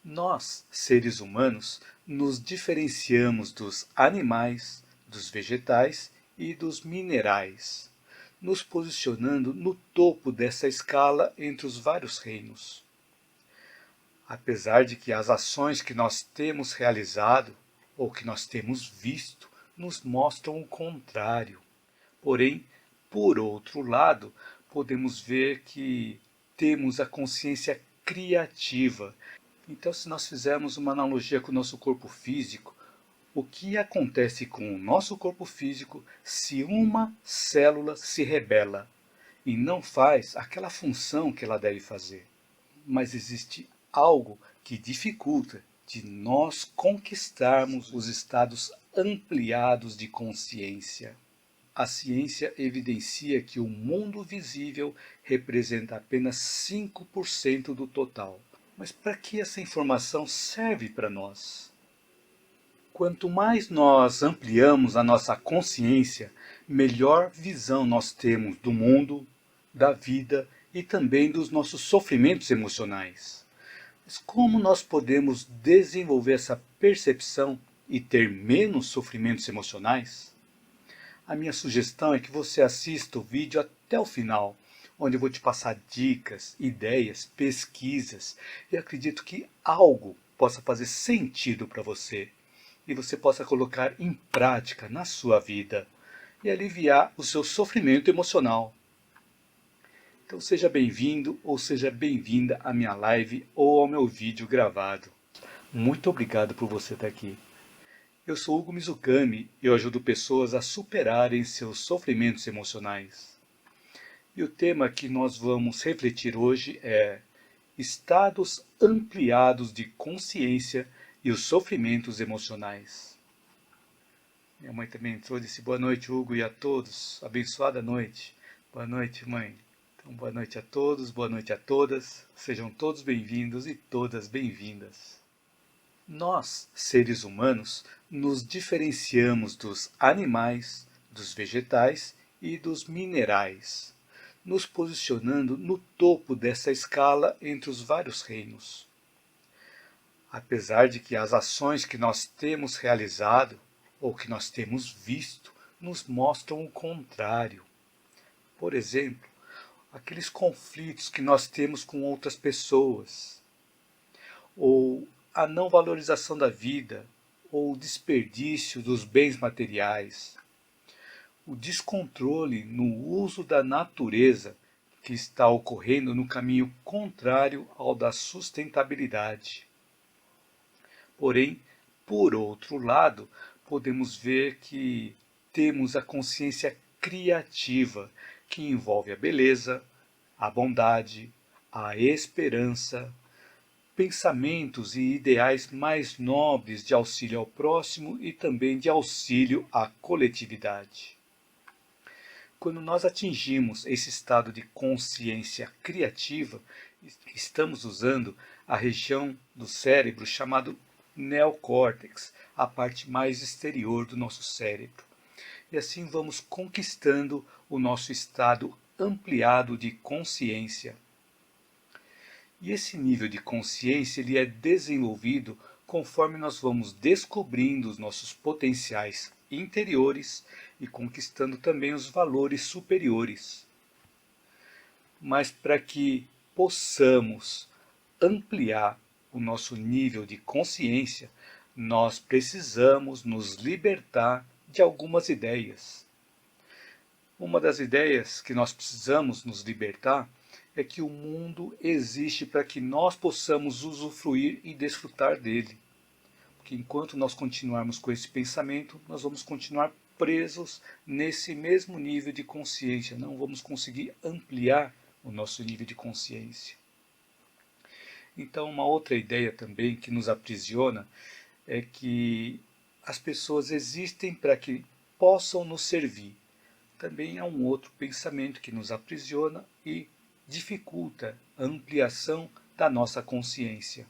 Nós, seres humanos, nos diferenciamos dos animais, dos vegetais e dos minerais, nos posicionando no topo dessa escala entre os vários reinos. Apesar de que as ações que nós temos realizado ou que nós temos visto nos mostram o contrário. Porém, por outro lado, podemos ver que temos a consciência criativa. Então, se nós fizermos uma analogia com o nosso corpo físico, o que acontece com o nosso corpo físico se uma célula se rebela e não faz aquela função que ela deve fazer? Mas existe algo que dificulta de nós conquistarmos os estados ampliados de consciência. A ciência evidencia que o mundo visível representa apenas 5% do total. Mas para que essa informação serve para nós? Quanto mais nós ampliamos a nossa consciência, melhor visão nós temos do mundo, da vida e também dos nossos sofrimentos emocionais. Mas como nós podemos desenvolver essa percepção e ter menos sofrimentos emocionais? A minha sugestão é que você assista o vídeo até o final, onde eu vou te passar dicas, ideias, pesquisas e acredito que algo possa fazer sentido para você e você possa colocar em prática na sua vida e aliviar o seu sofrimento emocional. Então seja bem-vindo ou seja bem-vinda à minha live ou ao meu vídeo gravado. Muito obrigado por você estar aqui. Eu sou Hugo Mizukami e eu ajudo pessoas a superarem seus sofrimentos emocionais. E o tema que nós vamos refletir hoje é estados ampliados de consciência e os sofrimentos emocionais. Minha mãe também entrou e disse boa noite, Hugo, e a todos. Abençoada noite. Boa noite, mãe. Então, boa noite a todos, boa noite a todas. Sejam todos bem-vindos e todas bem-vindas. Nós, seres humanos, nos diferenciamos dos animais, dos vegetais e dos minerais, nos posicionando no topo dessa escala entre os vários reinos. Apesar de que as ações que nós temos realizado ou que nós temos visto nos mostram o contrário. Por exemplo, aqueles conflitos que nós temos com outras pessoas, ou a não valorização da vida, ou o desperdício dos bens materiais, o descontrole no uso da natureza que está ocorrendo no caminho contrário ao da sustentabilidade. Porém, por outro lado, podemos ver que temos a consciência criativa, que envolve a beleza, a bondade, a esperança, pensamentos e ideais mais nobres de auxílio ao próximo e também de auxílio à coletividade. Quando nós atingimos esse estado de consciência criativa, estamos usando a região do cérebro chamado neocórtex, a parte mais exterior do nosso cérebro. E assim vamos conquistando o nosso estado ampliado de consciência. E esse nível de consciência ele é desenvolvido conforme nós vamos descobrindo os nossos potenciais interiores e conquistando também os valores superiores. Mas para que possamos ampliar o nosso nível de consciência, nós precisamos nos libertar de algumas ideias. Uma das ideias que nós precisamos nos libertar é que o mundo existe para que nós possamos usufruir e desfrutar dele. Porque enquanto nós continuarmos com esse pensamento, nós vamos continuar presos nesse mesmo nível de consciência, não vamos conseguir ampliar o nosso nível de consciência. Então, uma outra ideia também que nos aprisiona é que as pessoas existem para que possam nos servir. Também há um outro pensamento que nos aprisiona e dificulta a ampliação da nossa consciência.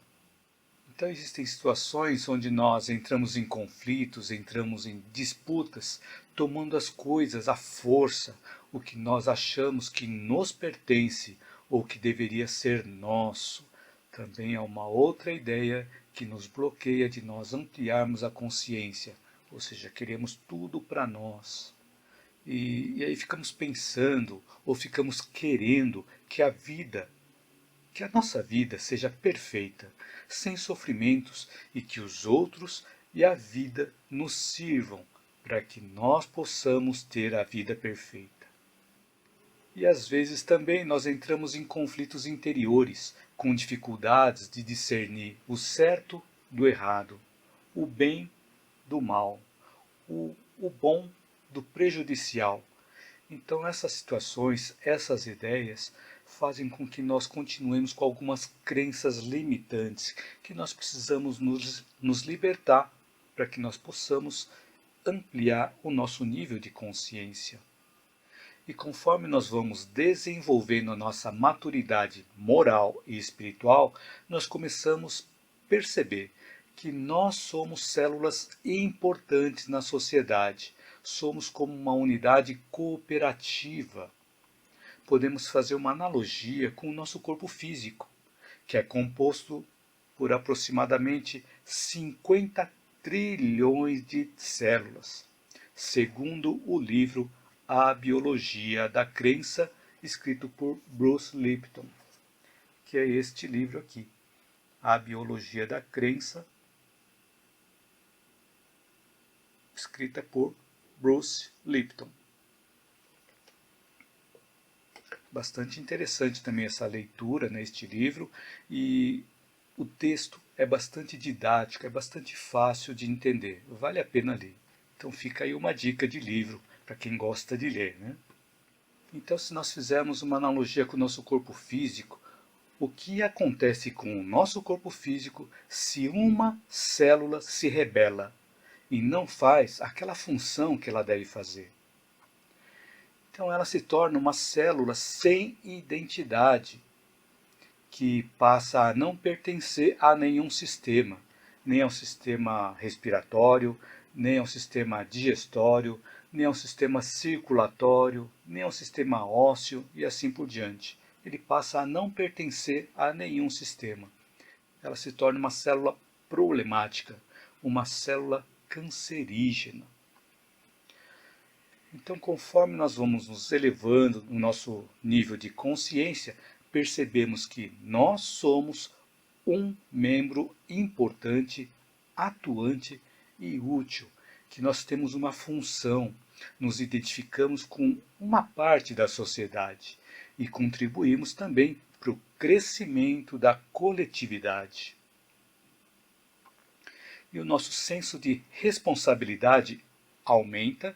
Então existem situações onde nós entramos em conflitos, entramos em disputas, tomando as coisas à força, o que nós achamos que nos pertence ou que deveria ser nosso, Também há uma outra ideia que nos bloqueia de nós ampliarmos a consciência, ou seja, queremos tudo para nós. E aí ficamos pensando ou ficamos querendo que a nossa vida seja perfeita, sem sofrimentos e que os outros e a vida nos sirvam para que nós possamos ter a vida perfeita. E às vezes também nós entramos em conflitos interiores, com dificuldades de discernir o certo do errado, o bem do mal, o bom do prejudicial. Então essas situações, essas ideias, fazem com que nós continuemos com algumas crenças limitantes, que nós precisamos nos libertar para que nós possamos ampliar o nosso nível de consciência. E conforme nós vamos desenvolvendo a nossa maturidade moral e espiritual, nós começamos a perceber que nós somos células importantes na sociedade. Somos como uma unidade cooperativa. Podemos fazer uma analogia com o nosso corpo físico, que é composto por aproximadamente 50 trilhões de células, segundo o livro A Biologia da Crença, escrito por Bruce Lipton, que é este livro aqui, A Biologia da Crença, escrita por Bruce Lipton. Bastante interessante também essa leitura neste livro, e o texto é bastante didático, é bastante fácil de entender, vale a pena ler. Então fica aí uma dica de livro para quem gosta de ler, né? Então, se nós fizermos uma analogia com o nosso corpo físico, o que acontece com o nosso corpo físico se uma célula se rebela e não faz aquela função que ela deve fazer? Então ela se torna uma célula sem identidade, que passa a não pertencer a nenhum sistema, nem ao sistema respiratório, nem ao sistema digestório, nem ao sistema circulatório, nem ao sistema ósseo e assim por diante. Ele passa a não pertencer a nenhum sistema. Ela se torna uma célula problemática, uma célula cancerígena. Então, conforme nós vamos nos elevando no nosso nível de consciência, percebemos que nós somos um membro importante, atuante e útil, que nós temos uma função, nos identificamos com uma parte da sociedade e contribuímos também para o crescimento da coletividade. E o nosso senso de responsabilidade aumenta,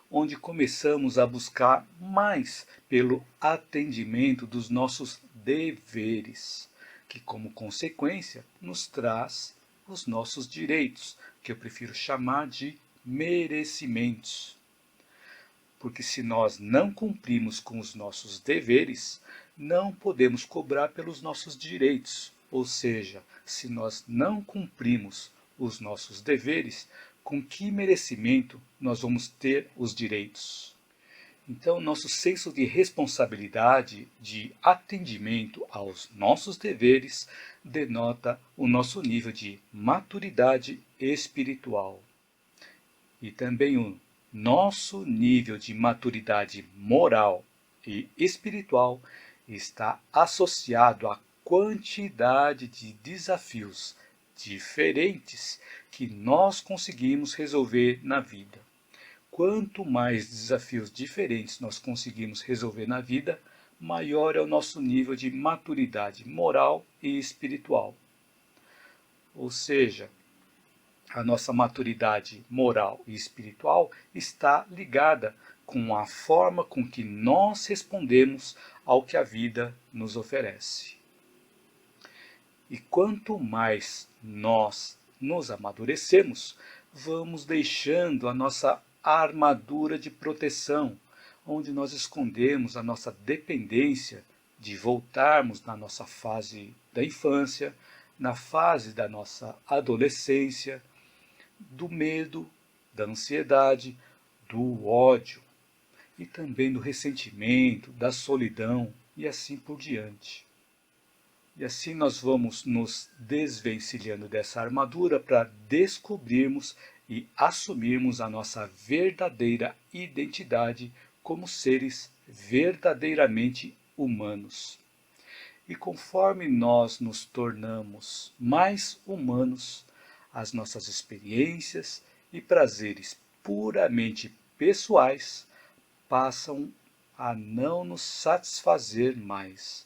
onde começamos a buscar mais pelo atendimento dos nossos deveres, que como consequência nos traz os nossos direitos, que eu prefiro chamar de merecimentos. Porque se nós não cumprimos com os nossos deveres, não podemos cobrar pelos nossos direitos. Ou seja, se nós não cumprimos os nossos deveres, com que merecimento nós vamos ter os direitos? Então, nosso senso de responsabilidade, de atendimento aos nossos deveres, denota o nosso nível de maturidade espiritual. E também o nosso nível de maturidade moral e espiritual está associado à quantidade de desafios diferentes que nós conseguimos resolver na vida. Quanto mais desafios diferentes nós conseguimos resolver na vida, maior é o nosso nível de maturidade moral e espiritual. Ou seja, a nossa maturidade moral e espiritual está ligada com a forma com que nós respondemos ao que a vida nos oferece. E quanto mais nós nos amadurecemos, vamos deixando a nossa armadura de proteção, onde nós escondemos a nossa dependência de voltarmos na nossa fase da infância, na fase da nossa adolescência, do medo, da ansiedade, do ódio e também do ressentimento, da solidão e assim por diante. E assim nós vamos nos desvencilhando dessa armadura para descobrirmos e assumirmos a nossa verdadeira identidade como seres verdadeiramente humanos. E conforme nós nos tornamos mais humanos, as nossas experiências e prazeres puramente pessoais passam a não nos satisfazer mais,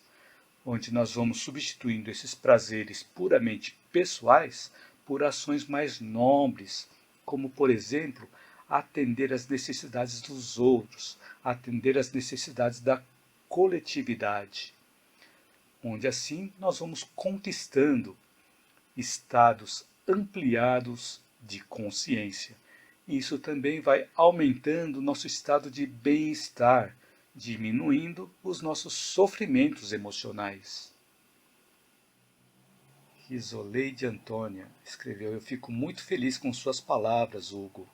onde nós vamos substituindo esses prazeres puramente pessoais por ações mais nobres, como, por exemplo, atender às necessidades dos outros, atender às necessidades da coletividade, onde assim nós vamos conquistando estados ampliados de consciência. Isso também vai aumentando o nosso estado de bem-estar, diminuindo os nossos sofrimentos emocionais. Risoleide Antônia escreveu: eu fico muito feliz com suas palavras, Hugo.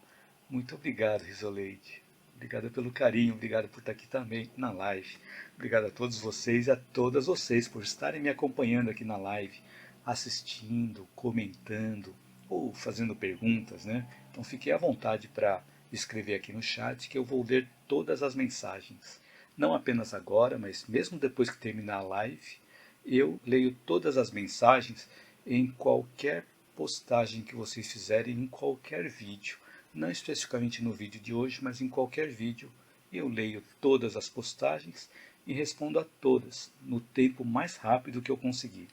Muito obrigado, Risoleide. Obrigado pelo carinho, obrigado por estar aqui também na live. Obrigado a todos vocês e a todas vocês por estarem me acompanhando aqui na live, assistindo, comentando ou fazendo perguntas, né? Então fiquem à vontade para escrever aqui no chat que eu vou ler todas as mensagens. Não apenas agora, mas mesmo depois que terminar a live, eu leio todas as mensagens em qualquer postagem que vocês fizerem, em qualquer vídeo. Não especificamente no vídeo de hoje, mas em qualquer vídeo. Eu leio todas as postagens e respondo a todas no tempo mais rápido que eu conseguir.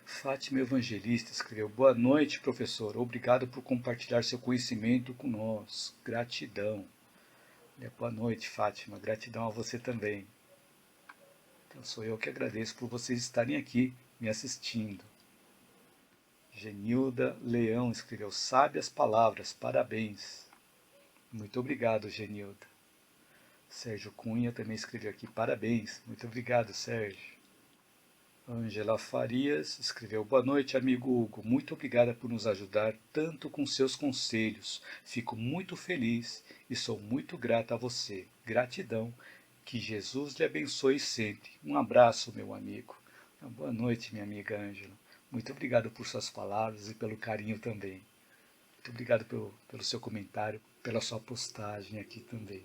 Fátima Evangelista escreveu: boa noite, professor. Obrigado por compartilhar seu conhecimento com nós. Gratidão. Boa noite, Fátima. Gratidão a você também. Então sou eu que agradeço por vocês estarem aqui me assistindo. Genilda Leão escreveu: sábias palavras, parabéns. Muito obrigado, Genilda. Sérgio Cunha também escreveu aqui: parabéns. Muito obrigado, Sérgio. Ângela Farias escreveu: boa noite, amigo Hugo. Muito obrigada por nos ajudar tanto com seus conselhos. Fico muito feliz e sou muito grata a você. Gratidão. Que Jesus lhe abençoe sempre. Um abraço, meu amigo. Boa noite, minha amiga Ângela. Muito obrigado por suas palavras e pelo carinho também. Muito obrigado pelo seu comentário, pela sua postagem aqui também.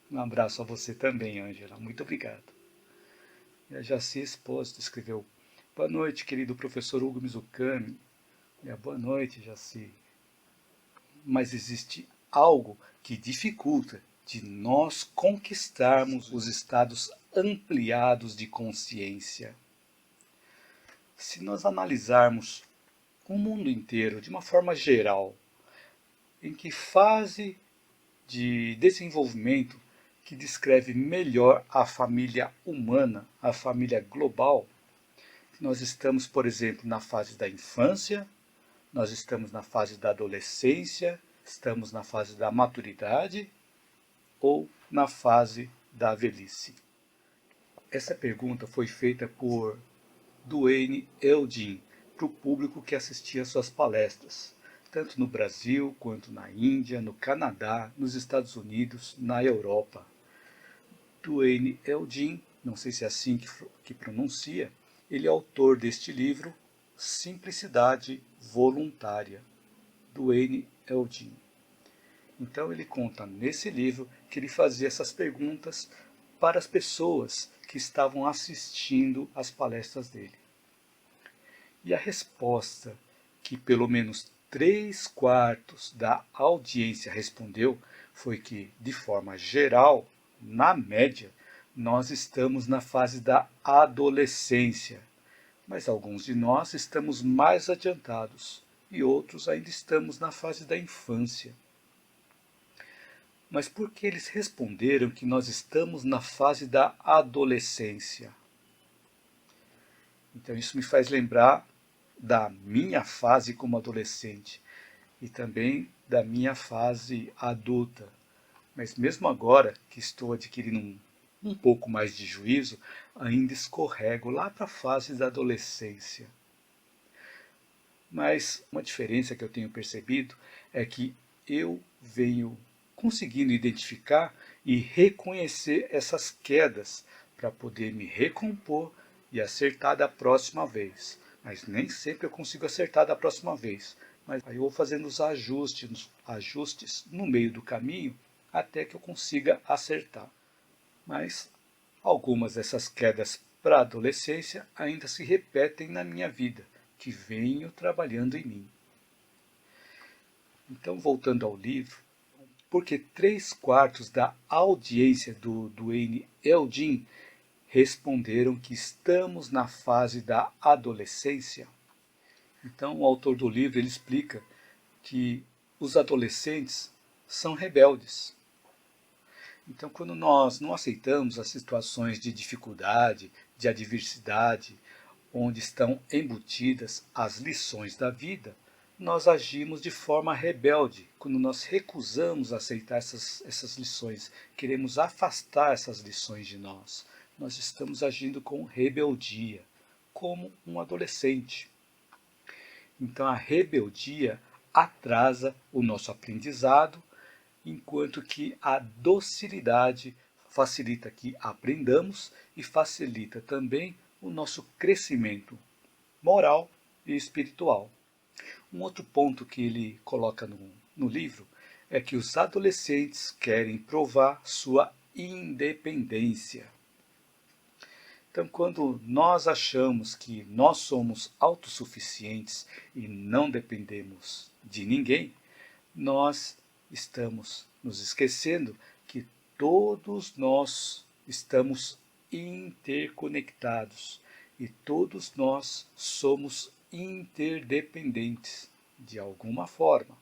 Um abraço a você também, Ângela. Muito obrigado. E a Jaci Espósito escreveu: boa noite, querido professor Hugo Mizukami. Boa noite, Jaci. Mas existe algo que dificulta de nós conquistarmos os estados ampliados de consciência. Se nós analisarmos o mundo inteiro de uma forma geral, em que fase de desenvolvimento que descreve melhor a família humana, a família global, nós estamos, por exemplo, na fase da infância, nós estamos na fase da adolescência, estamos na fase da maturidade ou na fase da velhice? Essa pergunta foi feita por Duane Eldin para o público que assistia às suas palestras, tanto no Brasil quanto na Índia, no Canadá, nos Estados Unidos, na Europa. Duane Eldin, não sei se é assim que pronuncia, ele é autor deste livro, Simplicidade Voluntária. Duane Eldin. Então ele conta nesse livro que ele fazia essas perguntas para as pessoas que estavam assistindo às palestras dele. E a resposta que pelo menos 3/4 da audiência respondeu foi que, de forma geral, na média, nós estamos na fase da adolescência, mas alguns de nós estamos mais adiantados e outros ainda estamos na fase da infância. Mas por que eles responderam que nós estamos na fase da adolescência? Então isso me faz lembrar da minha fase como adolescente e também da minha fase adulta. Mas mesmo agora que estou adquirindo um pouco mais de juízo, ainda escorrego lá para a fase da adolescência. Mas uma diferença que eu tenho percebido é que eu venho conseguindo identificar e reconhecer essas quedas para poder me recompor e acertar da próxima vez. Mas nem sempre eu consigo acertar da próxima vez. Mas aí eu vou fazendo os ajustes no meio do caminho até que eu consiga acertar. Mas algumas dessas quedas para a adolescência ainda se repetem na minha vida, que venho trabalhando em mim. Então, voltando ao livro, porque 3/4 da audiência do Duane Eldin responderam que estamos na fase da adolescência. Então, o autor do livro ele explica que os adolescentes são rebeldes. Então, quando nós não aceitamos as situações de dificuldade, de adversidade, onde estão embutidas as lições da vida, nós agimos de forma rebelde. Quando nós recusamos aceitar essas lições, queremos afastar essas lições de nós, nós estamos agindo com rebeldia, como um adolescente. Então, a rebeldia atrasa o nosso aprendizado, enquanto que a docilidade facilita que aprendamos e facilita também o nosso crescimento moral e espiritual. Um outro ponto que ele coloca no livro é que os adolescentes querem provar sua independência. Então, quando nós achamos que nós somos autossuficientes e não dependemos de ninguém, nós estamos nos esquecendo que todos nós estamos interconectados e todos nós somos interdependentes de alguma forma.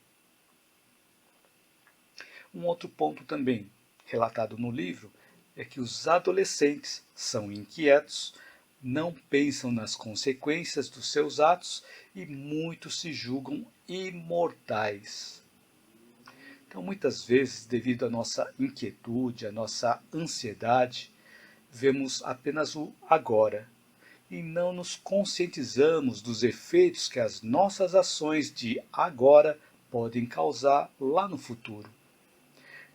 Um outro ponto também relatado no livro é que os adolescentes são inquietos, não pensam nas consequências dos seus atos e muitos se julgam imortais. Então, muitas vezes, devido à nossa inquietude, à nossa ansiedade, vemos apenas o agora e não nos conscientizamos dos efeitos que as nossas ações de agora podem causar lá no futuro.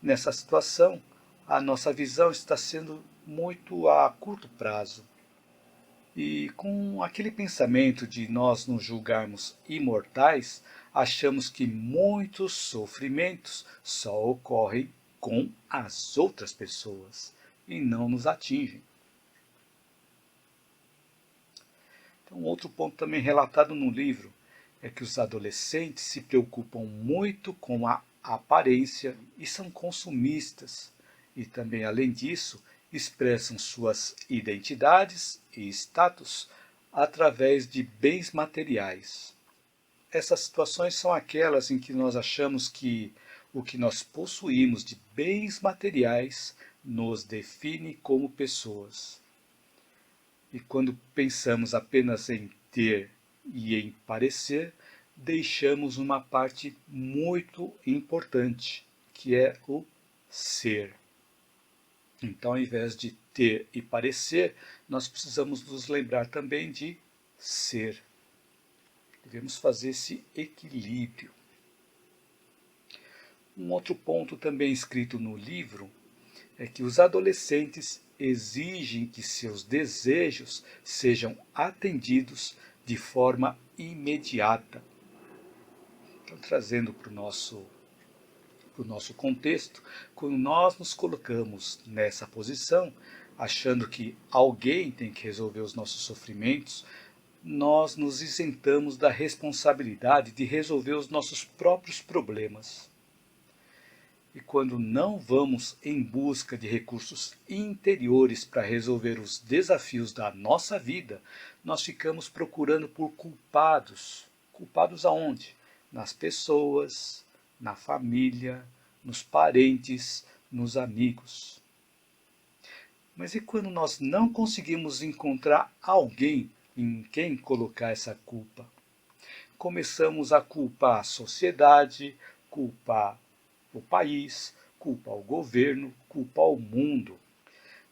Nessa situação, a nossa visão está sendo muito a curto prazo. E com aquele pensamento de nós nos julgarmos imortais, achamos que muitos sofrimentos só ocorrem com as outras pessoas e não nos atingem. Então, outro ponto também relatado no livro é que os adolescentes se preocupam muito com a aparência e são consumistas. E também, além disso, expressam suas identidades e status através de bens materiais. Essas situações são aquelas em que nós achamos que o que nós possuímos de bens materiais nos define como pessoas. E quando pensamos apenas em ter e em parecer, deixamos uma parte muito importante, que é o ser. Então, ao invés de ter e parecer, nós precisamos nos lembrar também de ser. Devemos fazer esse equilíbrio. Um outro ponto também escrito no livro é que os adolescentes exigem que seus desejos sejam atendidos de forma imediata. Então, trazendo para o nosso contexto, quando nós nos colocamos nessa posição, achando que alguém tem que resolver os nossos sofrimentos, nós nos isentamos da responsabilidade de resolver os nossos próprios problemas. E quando não vamos em busca de recursos interiores para resolver os desafios da nossa vida, nós ficamos procurando por culpados. Culpados aonde? Nas pessoas, na família, nos parentes, nos amigos. Mas e quando nós não conseguimos encontrar alguém em quem colocar essa culpa? Começamos a culpar a sociedade, culpar o país, culpar o governo, culpar o mundo.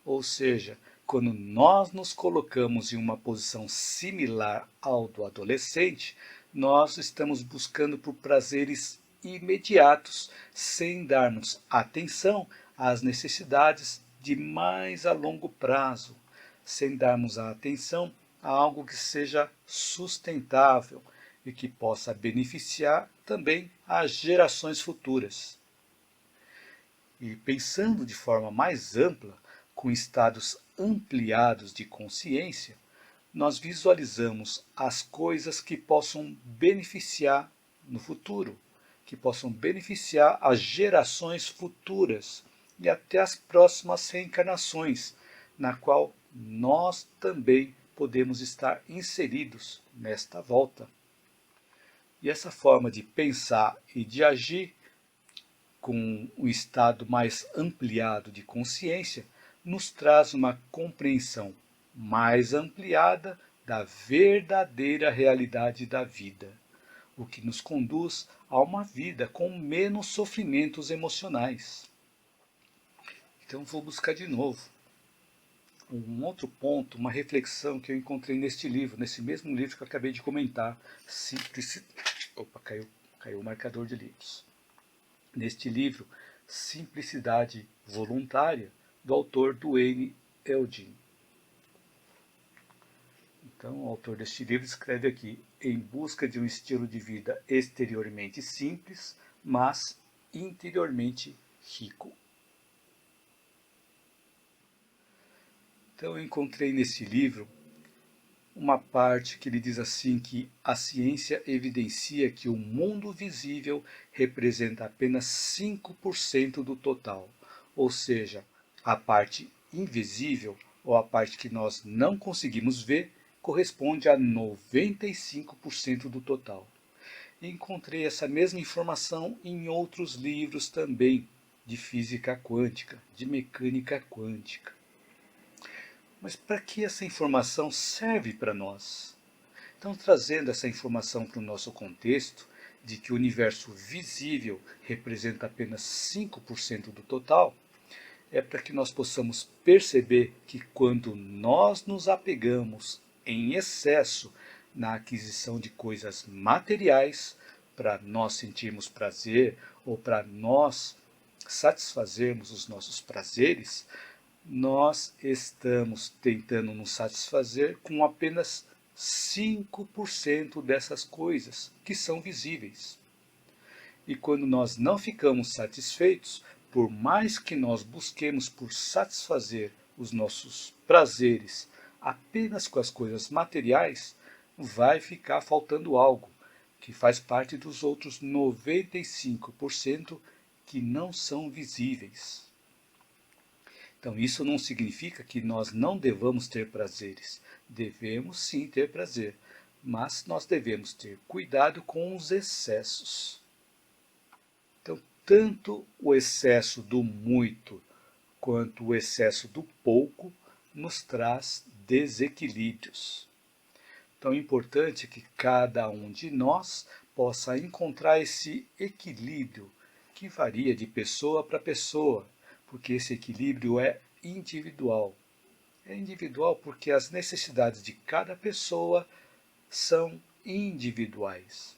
Ou seja, quando nós nos colocamos em uma posição similar ao do adolescente, nós estamos buscando por prazeres imediatos, sem darmos atenção às necessidades de mais a longo prazo, sem darmos a atenção a algo que seja sustentável e que possa beneficiar também as gerações futuras. E pensando de forma mais ampla, com estados ampliados de consciência, nós visualizamos as coisas que possam beneficiar no futuro, que possam beneficiar as gerações futuras e até as próximas reencarnações, na qual nós também podemos estar inseridos nesta volta. E essa forma de pensar e de agir com um estado mais ampliado de consciência nos traz uma compreensão mais ampliada da verdadeira realidade da vida, o que nos conduz a uma vida com menos sofrimentos emocionais. Então vou buscar de novo um outro ponto, uma reflexão que eu encontrei neste livro, nesse mesmo livro que eu acabei de comentar. Opa, caiu o marcador de livros. Neste livro, Simplicidade Voluntária, do autor Duane Eldin. Então, o autor deste livro escreve aqui: em busca de um estilo de vida exteriormente simples, mas interiormente rico. Então, eu encontrei nesse livro uma parte que ele diz assim que a ciência evidencia que o mundo visível representa apenas 5% do total, ou seja, a parte invisível, ou a parte que nós não conseguimos ver, corresponde a 95% do total. E encontrei essa mesma informação em outros livros também, de física quântica, de mecânica quântica. Mas para que essa informação serve para nós? Então, trazendo essa informação para o nosso contexto, de que o universo visível representa apenas 5% do total, é para que nós possamos perceber que quando nós nos apegamos em excesso na aquisição de coisas materiais, para nós sentirmos prazer ou para nós satisfazermos os nossos prazeres, nós estamos tentando nos satisfazer com apenas 5% dessas coisas que são visíveis. E quando nós não ficamos satisfeitos, por mais que nós busquemos por satisfazer os nossos prazeres apenas com as coisas materiais, vai ficar faltando algo, que faz parte dos outros 95% que não são visíveis. Então, isso não significa que nós não devamos ter prazeres. Devemos sim ter prazer, mas nós devemos ter cuidado com os excessos. Então, tanto o excesso do muito quanto o excesso do pouco nos traz desequilíbrios. Então, é importante que cada um de nós possa encontrar esse equilíbrio que varia de pessoa para pessoa, porque esse equilíbrio é individual. É individual porque as necessidades de cada pessoa são individuais.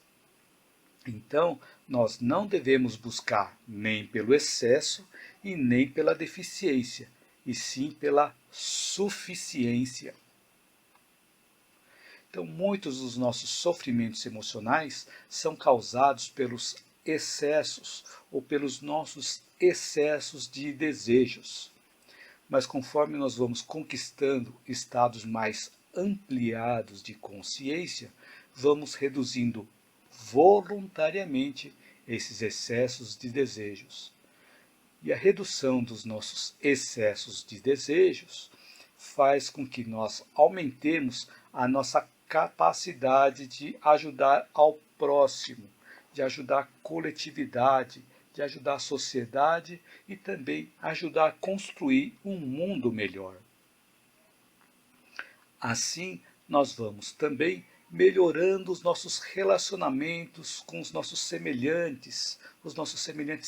Então, nós não devemos buscar nem pelo excesso e nem pela deficiência, e sim pela suficiência. Então, muitos dos nossos sofrimentos emocionais são causados pelos excessos ou pelos nossos excessos de desejos. Mas conforme nós vamos conquistando estados mais ampliados de consciência, vamos reduzindo voluntariamente esses excessos de desejos. E a redução dos nossos excessos de desejos faz com que nós aumentemos a nossa capacidade de ajudar ao próximo, de ajudar a coletividade, de ajudar a sociedade e também ajudar a construir um mundo melhor. Assim, nós vamos também melhorando os nossos relacionamentos com os nossos semelhantes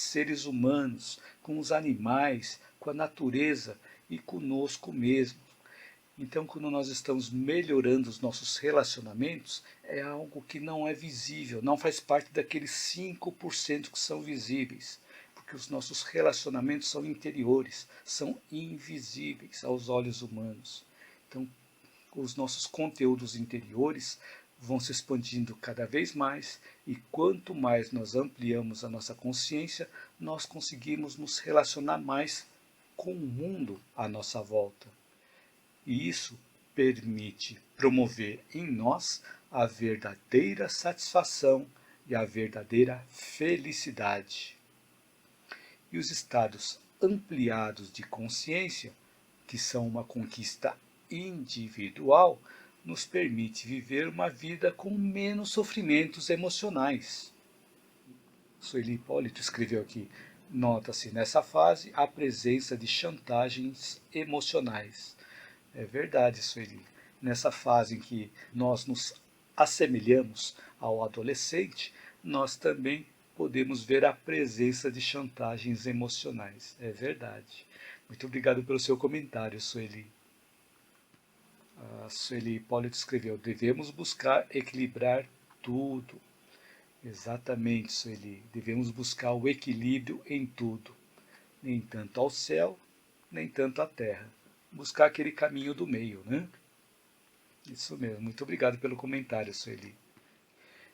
seres humanos, com os animais, com a natureza e conosco mesmo. Então, quando nós estamos melhorando os nossos relacionamentos, é algo que não é visível, não faz parte daqueles 5% que são visíveis, porque os nossos relacionamentos são interiores, são invisíveis aos olhos humanos. Então, os nossos conteúdos interiores vão se expandindo cada vez mais, e quanto mais nós ampliamos a nossa consciência, nós conseguimos nos relacionar mais com o mundo à nossa volta. E isso permite promover em nós a verdadeira satisfação e a verdadeira felicidade. E os estados ampliados de consciência, que são uma conquista individual, nos permite viver uma vida com menos sofrimentos emocionais. Sueli Hipólito escreveu aqui: nota-se nessa fase a presença de chantagens emocionais. É verdade, Sueli. Nessa fase em que nós nos assemelhamos ao adolescente, nós também podemos ver a presença de chantagens emocionais. É verdade. Muito obrigado pelo seu comentário, Sueli. A Sueli Hipólito escreveu: devemos buscar equilibrar tudo. Exatamente, Sueli. Devemos buscar o equilíbrio em tudo. Nem tanto ao céu, nem tanto à terra. Buscar aquele caminho do meio, né? Isso mesmo. Muito obrigado pelo comentário, Sueli.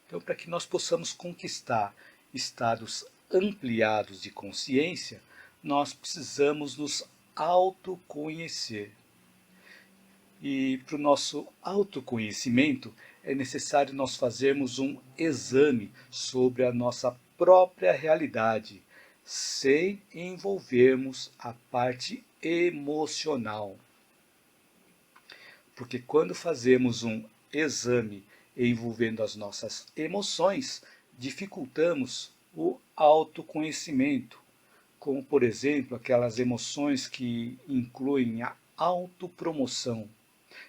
Então, para que nós possamos conquistar estados ampliados de consciência, nós precisamos nos autoconhecer. E para o nosso autoconhecimento é necessário nós fazermos um exame sobre a nossa própria realidade, sem envolvermos a parte emocional. Porque quando fazemos um exame envolvendo as nossas emoções, dificultamos o autoconhecimento, como, por exemplo, aquelas emoções que incluem a autopromoção.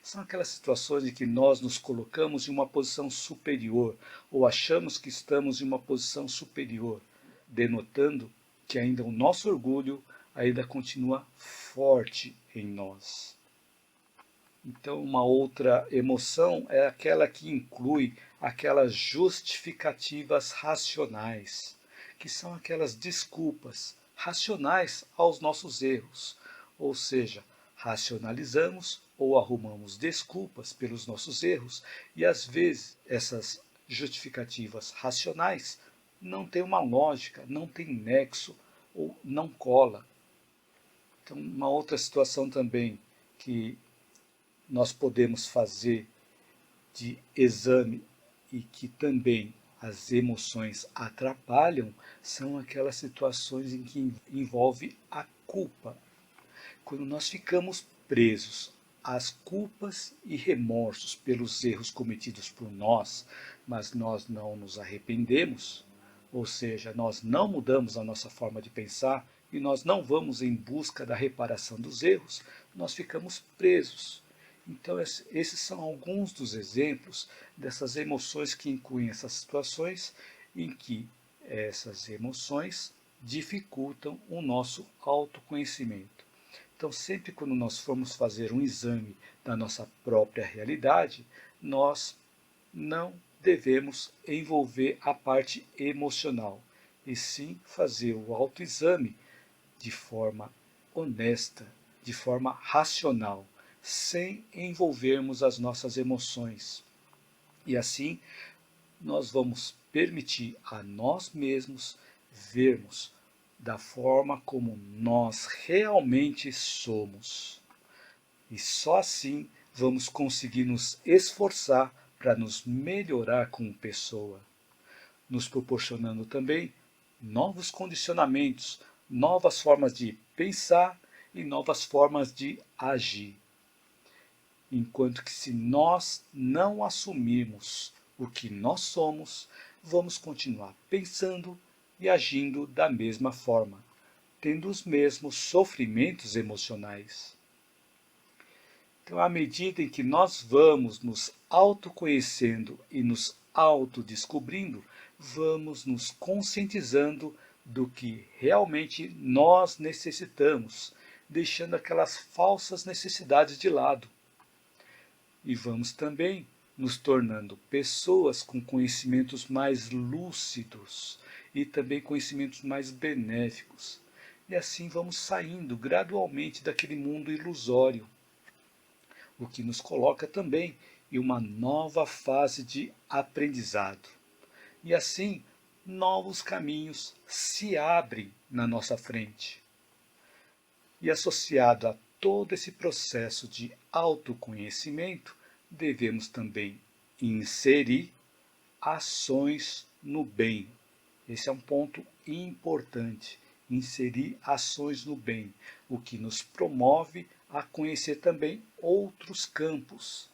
São aquelas situações em que nós nos colocamos em uma posição superior ou achamos que estamos em uma posição superior, denotando que ainda o nosso orgulho ainda continua forte em nós. Então, uma outra emoção é aquela que inclui aquelas justificativas racionais, que são aquelas desculpas racionais aos nossos erros, ou seja, racionalizamos ou arrumamos desculpas pelos nossos erros, e às vezes essas justificativas racionais não têm uma lógica, não têm nexo ou não cola. Então, uma outra situação também que nós podemos fazer de exame e que também as emoções atrapalham são aquelas situações em que envolve a culpa. Quando nós ficamos presos às culpas e remorsos pelos erros cometidos por nós, mas nós não nos arrependemos, ou seja, nós não mudamos a nossa forma de pensar e nós não vamos em busca da reparação dos erros, nós ficamos presos. Então, esses são alguns dos exemplos dessas emoções que incluem essas situações em que essas emoções dificultam o nosso autoconhecimento. Então, sempre quando nós formos fazer um exame da nossa própria realidade, nós não devemos envolver a parte emocional, e sim fazer o autoexame de forma honesta, de forma racional, sem envolvermos as nossas emoções. E assim, nós vamos permitir a nós mesmos vermos da forma como nós realmente somos. E só assim vamos conseguir nos esforçar para nos melhorar como pessoa, nos proporcionando também novos condicionamentos, novas formas de pensar e novas formas de agir. Enquanto que se nós não assumirmos o que nós somos, vamos continuar pensando e agindo da mesma forma, tendo os mesmos sofrimentos emocionais. Então, à medida em que nós vamos nos autoconhecendo e nos autodescobrindo, vamos nos conscientizando do que realmente nós necessitamos, deixando aquelas falsas necessidades de lado. E vamos também nos tornando pessoas com conhecimentos mais lúcidos e também conhecimentos mais benéficos. E assim vamos saindo gradualmente daquele mundo ilusório, o que nos coloca também em uma nova fase de aprendizado. E assim, novos caminhos se abrem na nossa frente. E associado a todo esse processo de autoconhecimento, devemos também inserir ações no bem. Esse é um ponto importante. Inserir ações no bem, o que nos promove a conhecer também outros campos,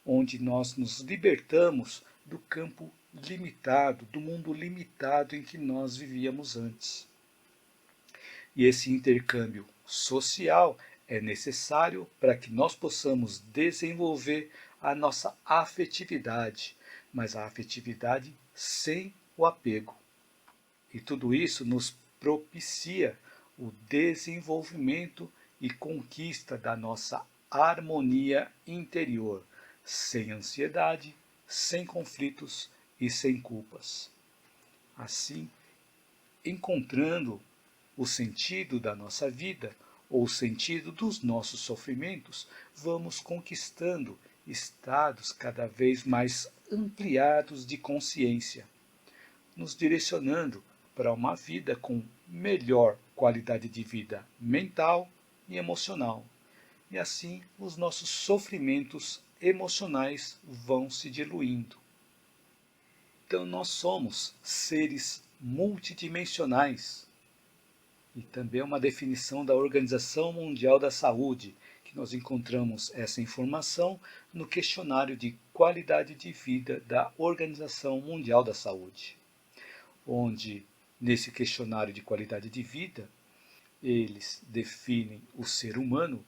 onde nós nos libertamos do campo limitado, do mundo limitado em que nós vivíamos antes. E esse intercâmbio social é necessário para que nós possamos desenvolver a nossa afetividade, mas a afetividade sem o apego. E tudo isso nos propicia o desenvolvimento e conquista da nossa harmonia interior, sem ansiedade, sem conflitos e sem culpas. Assim, encontrando o sentido da nossa vida ou o sentido dos nossos sofrimentos, vamos conquistando estados cada vez mais ampliados de consciência, nos direcionando para uma vida com melhor qualidade de vida mental e emocional. E assim os nossos sofrimentos emocionais vão se diluindo. Então nós somos seres multidimensionais. E também é uma definição da Organização Mundial da Saúde, que nós encontramos essa informação no questionário de qualidade de vida da Organização Mundial da Saúde, onde nesse questionário de qualidade de vida, eles definem o ser humano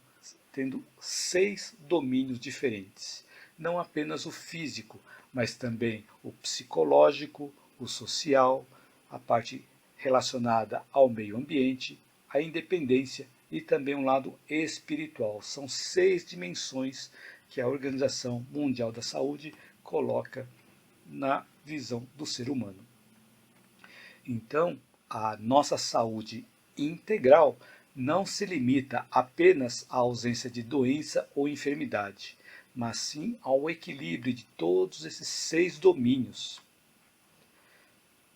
tendo 6 domínios diferentes. Não apenas o físico, mas também o psicológico, o social, a parte relacionada ao meio ambiente, a independência e também um lado espiritual. São 6 dimensões que a Organização Mundial da Saúde coloca na visão do ser humano. Então, a nossa saúde integral não se limita apenas à ausência de doença ou enfermidade, mas sim ao equilíbrio de todos esses 6 domínios.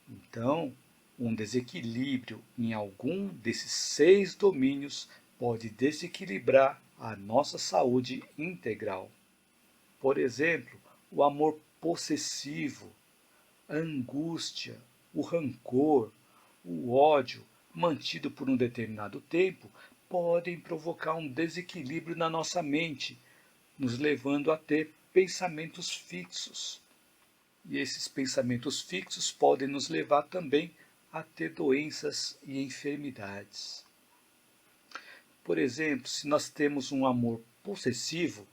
Então, um desequilíbrio em algum desses 6 domínios pode desequilibrar a nossa saúde integral. Por exemplo, o amor possessivo, a angústia, o rancor, o ódio, mantido por um determinado tempo, podem provocar um desequilíbrio na nossa mente, nos levando a ter pensamentos fixos. E esses pensamentos fixos podem nos levar também a ter doenças e enfermidades. Por exemplo, se nós temos um amor possessivo,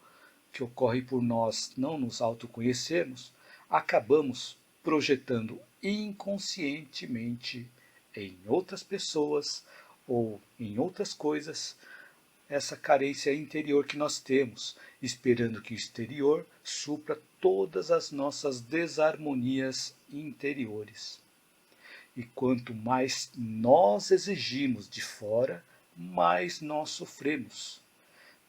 que ocorre por nós não nos autoconhecermos, acabamos projetando inconscientemente em outras pessoas ou em outras coisas essa carência interior que nós temos, esperando que o exterior supra todas as nossas desarmonias interiores. E quanto mais nós exigimos de fora, mais nós sofremos.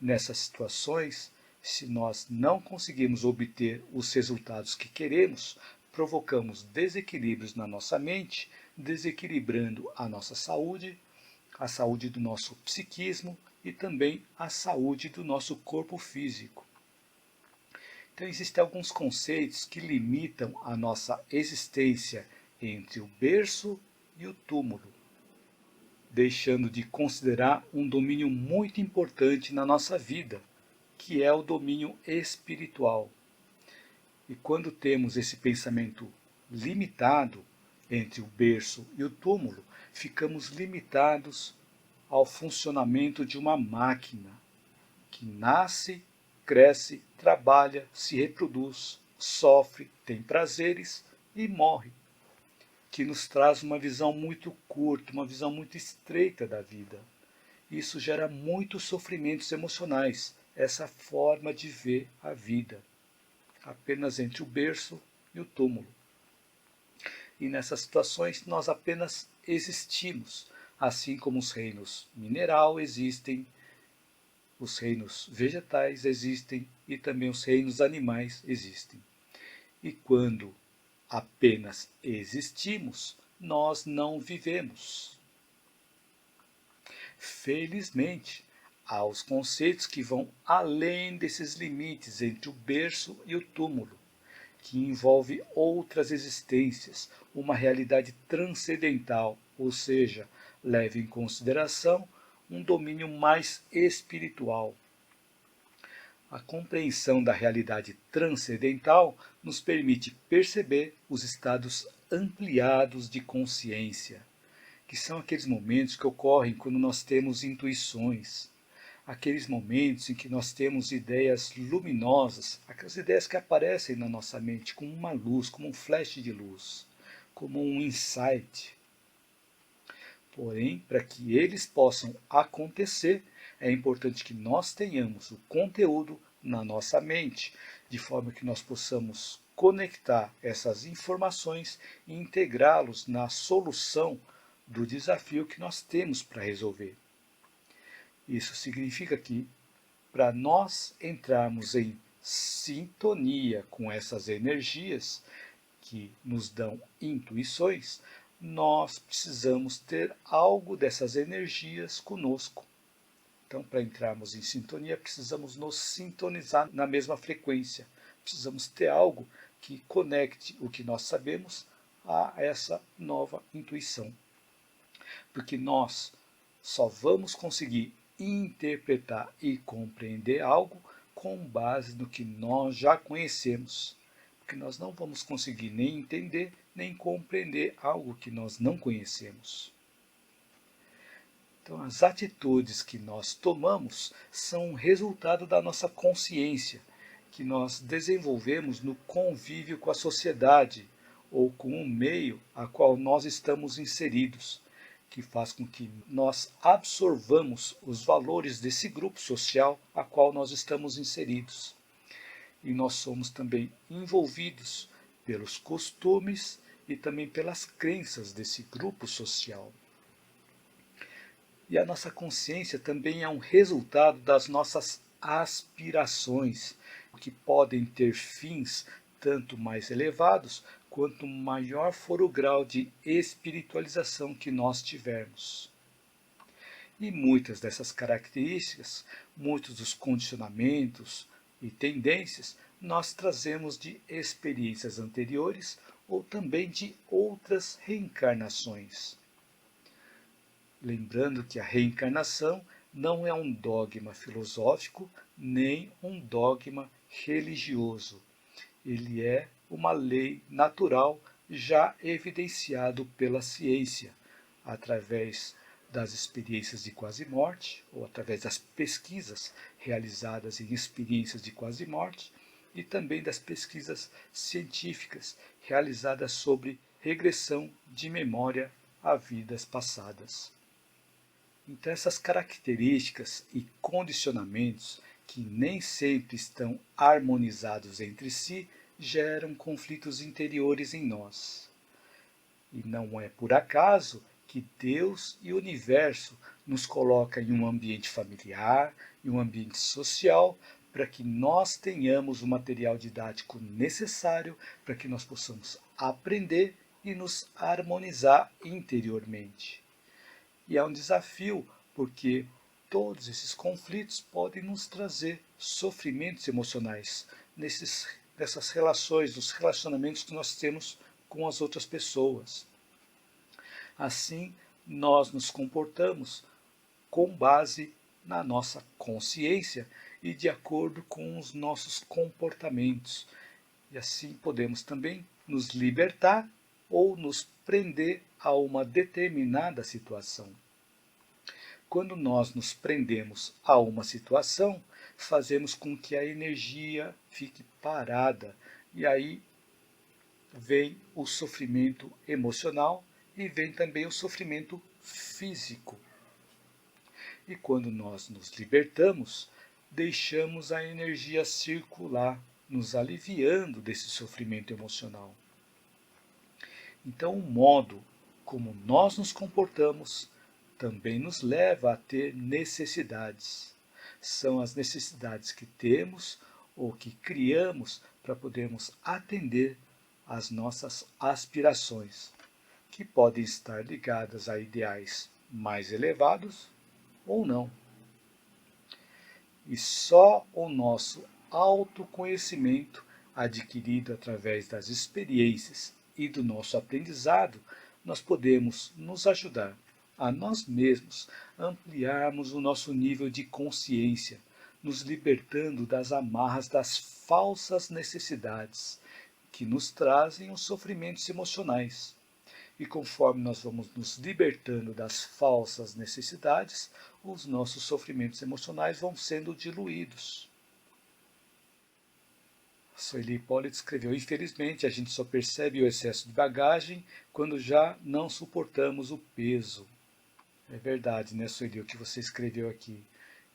Nessas situações, se nós não conseguimos obter os resultados que queremos, provocamos desequilíbrios na nossa mente, desequilibrando a nossa saúde, a saúde do nosso psiquismo e também a saúde do nosso corpo físico. Então existem alguns conceitos que limitam a nossa existência entre o berço e o túmulo, deixando de considerar um domínio muito importante na nossa vida, que é o domínio espiritual. E quando temos esse pensamento limitado entre o berço e o túmulo, ficamos limitados ao funcionamento de uma máquina que nasce, cresce, trabalha, se reproduz, sofre, tem prazeres e morre, que nos traz uma visão muito curta, uma visão muito estreita da vida. Isso gera muitos sofrimentos emocionais, essa forma de ver a vida, apenas entre o berço e o túmulo. E nessas situações nós apenas existimos, assim como os reinos mineral existem, os reinos vegetais existem e também os reinos animais existem. E quando apenas existimos, nós não vivemos. Felizmente, há os conceitos que vão além desses limites entre o berço e o túmulo, que envolve outras existências, uma realidade transcendental, ou seja, leva em consideração um domínio mais espiritual. A compreensão da realidade transcendental nos permite perceber os estados ampliados de consciência, que são aqueles momentos que ocorrem quando nós temos intuições, aqueles momentos em que nós temos ideias luminosas, aquelas ideias que aparecem na nossa mente como uma luz, como um flash de luz, como um insight. Porém, para que eles possam acontecer, é importante que nós tenhamos o conteúdo na nossa mente, de forma que nós possamos conectar essas informações e integrá-los na solução do desafio que nós temos para resolver. Isso significa que, para nós entrarmos em sintonia com essas energias que nos dão intuições, nós precisamos ter algo dessas energias conosco. Então, para entrarmos em sintonia, precisamos nos sintonizar na mesma frequência. Precisamos ter algo que conecte o que nós sabemos a essa nova intuição. Porque nós só vamos conseguir interpretar e compreender algo com base no que nós já conhecemos. Porque nós não vamos conseguir nem entender, nem compreender algo que nós não conhecemos. Então, as atitudes que nós tomamos são resultado da nossa consciência, que nós desenvolvemos no convívio com a sociedade ou com o meio a qual nós estamos inseridos, que faz com que nós absorvamos os valores desse grupo social a qual nós estamos inseridos. E nós somos também envolvidos pelos costumes e também pelas crenças desse grupo social. E a nossa consciência também é um resultado das nossas aspirações, que podem ter fins tanto mais elevados quanto maior for o grau de espiritualização que nós tivermos. E muitas dessas características, muitos dos condicionamentos e tendências, nós trazemos de experiências anteriores ou também de outras reencarnações. Lembrando que a reencarnação não é um dogma filosófico nem um dogma religioso. Ele é uma lei natural já evidenciado pela ciência, através das experiências de quase-morte, ou através das pesquisas realizadas em experiências de quase-morte, e também das pesquisas científicas realizadas sobre regressão de memória a vidas passadas. Então, essas características e condicionamentos, que nem sempre estão harmonizados entre si, geram conflitos interiores em nós. E não é por acaso que Deus e o universo nos colocam em um ambiente familiar, em um ambiente social, para que nós tenhamos o material didático necessário para que nós possamos aprender e nos harmonizar interiormente. E é um desafio, porque todos esses conflitos podem nos trazer sofrimentos emocionais nessas relações, nos relacionamentos que nós temos com as outras pessoas. Assim, nós nos comportamos com base na nossa consciência e de acordo com os nossos comportamentos. E assim podemos também nos libertar ou nos prender a uma determinada situação. Quando nós nos prendemos a uma situação, fazemos com que a energia fique parada e aí vem o sofrimento emocional e vem também o sofrimento físico. E quando nós nos libertamos, deixamos a energia circular, nos aliviando desse sofrimento emocional. Então, o modo como nós nos comportamos também nos leva a ter necessidades. são as necessidades que temos ou que criamos para podermos atender às nossas aspirações, que podem estar ligadas a ideais mais elevados ou não. E só o nosso autoconhecimento, adquirido através das experiências e do nosso aprendizado, nós podemos nos ajudar a nós mesmos ampliarmos o nosso nível de consciência, nos libertando das amarras das falsas necessidades que nos trazem os sofrimentos emocionais. E conforme nós vamos nos libertando das falsas necessidades, os nossos sofrimentos emocionais vão sendo diluídos. Sueli Hipólito escreveu: infelizmente, a gente só percebe o excesso de bagagem quando já não suportamos o peso. É verdade, né, Sueli, o que você escreveu aqui.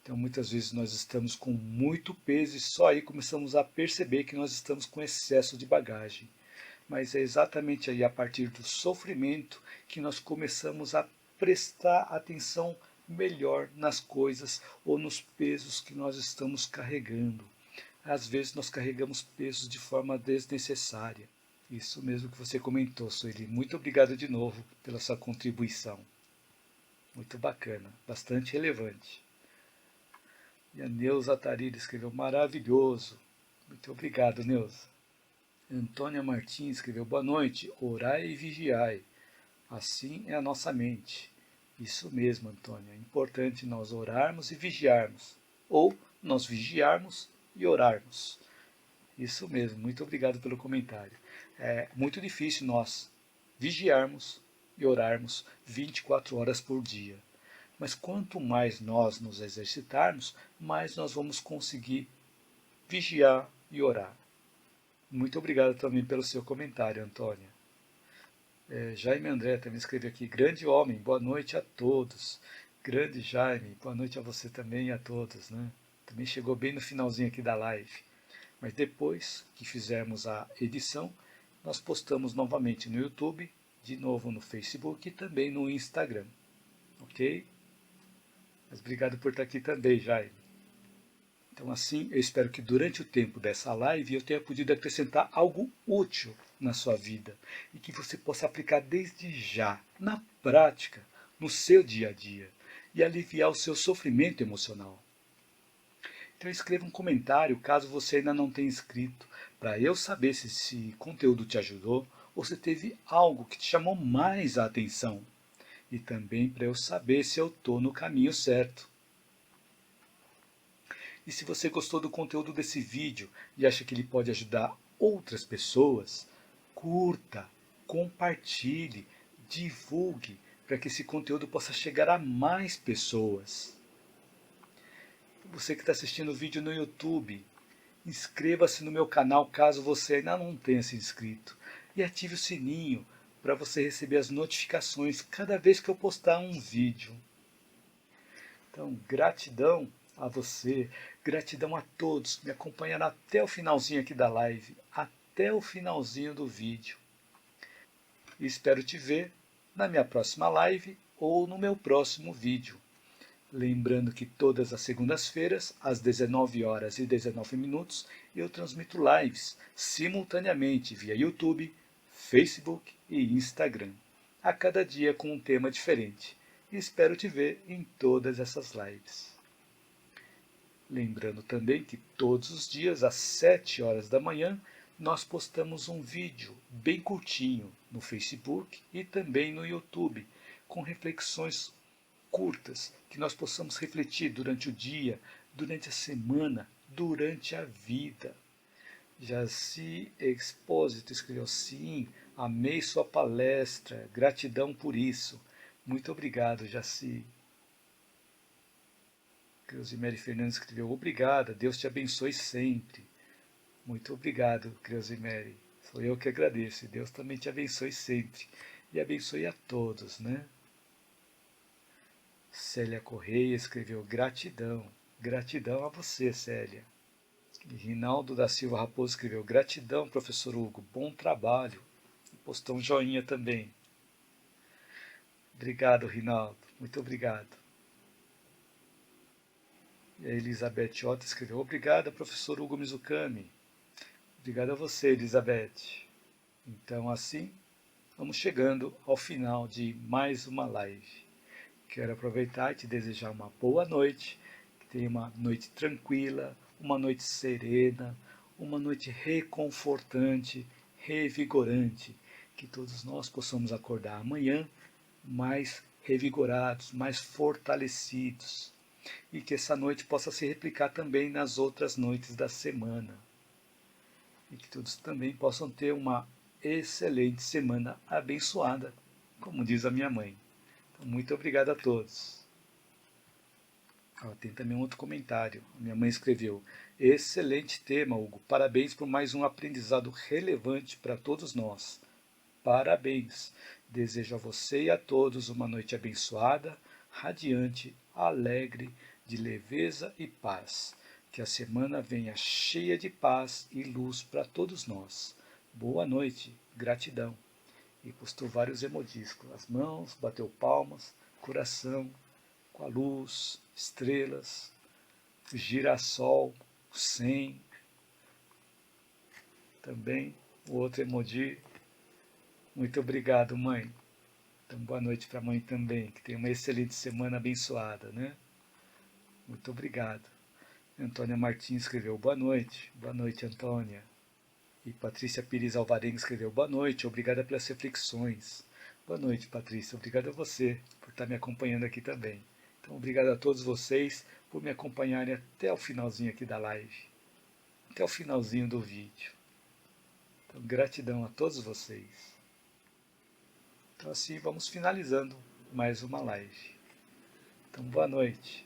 Então, muitas vezes nós estamos com muito peso e só aí começamos a perceber que nós estamos com excesso de bagagem. Mas é exatamente aí, a partir do sofrimento, que nós começamos a prestar atenção melhor nas coisas ou nos pesos que nós estamos carregando. Às vezes nós carregamos pesos de forma desnecessária. Isso mesmo que você comentou, Sueli. Muito obrigado de novo pela sua contribuição. Muito bacana, bastante relevante. E a Neuza Tarida escreveu: maravilhoso. Muito obrigado, Neuza. Antônia Martins escreveu: boa noite, orai e vigiai. Assim é a nossa mente. Isso mesmo, Antônia. É importante nós orarmos e vigiarmos. Ou nós vigiarmos e orarmos. Isso mesmo, muito obrigado pelo comentário. É muito difícil nós vigiarmos e orarmos 24 horas por dia. Mas quanto mais nós nos exercitarmos, mais nós vamos conseguir vigiar e orar. Muito obrigado também pelo seu comentário, Antônia. Jaime André também escreveu aqui: grande homem, boa noite a todos. Grande Jaime, boa noite a você também e a todos, né? Também chegou bem no finalzinho aqui da live. Mas depois que fizermos a edição, nós postamos novamente no YouTube, de novo no Facebook e também no Instagram. Ok? Mas obrigado por estar aqui também, Jaime. Então, assim, eu espero que durante o tempo dessa live eu tenha podido acrescentar algo útil na sua vida e que você possa aplicar desde já, na prática, no seu dia a dia e aliviar o seu sofrimento emocional. Então escreva um comentário caso você ainda não tenha escrito, para eu saber se esse conteúdo te ajudou ou se teve algo que te chamou mais a atenção. E também para eu saber se eu estou no caminho certo. E se você gostou do conteúdo desse vídeo e acha que ele pode ajudar outras pessoas, curta, compartilhe, divulgue, para que esse conteúdo possa chegar a mais pessoas. Você que está assistindo o vídeo no YouTube, inscreva-se no meu canal caso você ainda não tenha se inscrito e ative o sininho para você receber as notificações cada vez que eu postar um vídeo. Então, gratidão a você, gratidão a todos que me acompanharam até o finalzinho aqui da live, até o finalzinho do vídeo. E espero te ver na minha próxima live ou no meu próximo vídeo. Lembrando que todas as segundas-feiras, às 19 horas e 19 minutos, eu transmito lives simultaneamente via YouTube, Facebook e Instagram, a cada dia com um tema diferente. E espero te ver em todas essas lives. Lembrando também que todos os dias, às 7 horas da manhã, nós postamos um vídeo bem curtinho no Facebook e também no YouTube, com reflexões curtas, que nós possamos refletir durante o dia, durante a semana, durante a vida. Jaci Expósito escreveu: sim, amei sua palestra, gratidão por isso. Muito obrigado, Jaci. Creusimere Fernandes escreveu: obrigada, Deus te abençoe sempre. Muito obrigado, Creusimere. Sou eu que agradeço. E Deus também te abençoe sempre. E abençoe a todos, né? Célia Correia escreveu: gratidão. Gratidão a você, Célia. E Rinaldo da Silva Raposo escreveu: gratidão, professor Hugo. Bom trabalho. E postou um joinha também. Obrigado, Rinaldo. Muito obrigado. E a Elizabeth Ota escreveu: obrigada, professor Hugo Mizukami. Obrigado a você, Elizabeth. Então, assim, vamos chegando ao final de mais uma live. Quero aproveitar e te desejar uma boa noite, que tenha uma noite tranquila, uma noite serena, uma noite reconfortante, revigorante, que todos nós possamos acordar amanhã mais revigorados, mais fortalecidos, e que essa noite possa se replicar também nas outras noites da semana, e que todos também possam ter uma excelente semana abençoada, como diz a minha mãe. Então, muito obrigado a todos. Tem também um outro comentário. Minha mãe escreveu: excelente tema, Hugo. Parabéns por mais um aprendizado relevante para todos nós. Parabéns. Desejo a você e a todos uma noite abençoada, radiante, alegre, de leveza e paz. Que a semana venha cheia de paz e luz para todos nós. Boa noite, gratidão. E postou vários emojis com as mãos, bateu palmas, coração, com a luz, estrelas, girassol, 100. Também o outro emoji. Muito obrigado, mãe. Então, boa noite para a mãe também, que tenha uma excelente semana abençoada, né? Muito obrigado. Antônia Martins escreveu: boa noite. Boa noite, Antônia. E Patrícia Pires Alvarenga escreveu: boa noite, obrigada pelas reflexões. Boa noite, Patrícia. Obrigado a você por estar me acompanhando aqui também. Então, obrigado a todos vocês por me acompanharem até o finalzinho aqui da live, até o finalzinho do vídeo. Então, gratidão a todos vocês. Então, assim, vamos finalizando mais uma live. Então, boa noite.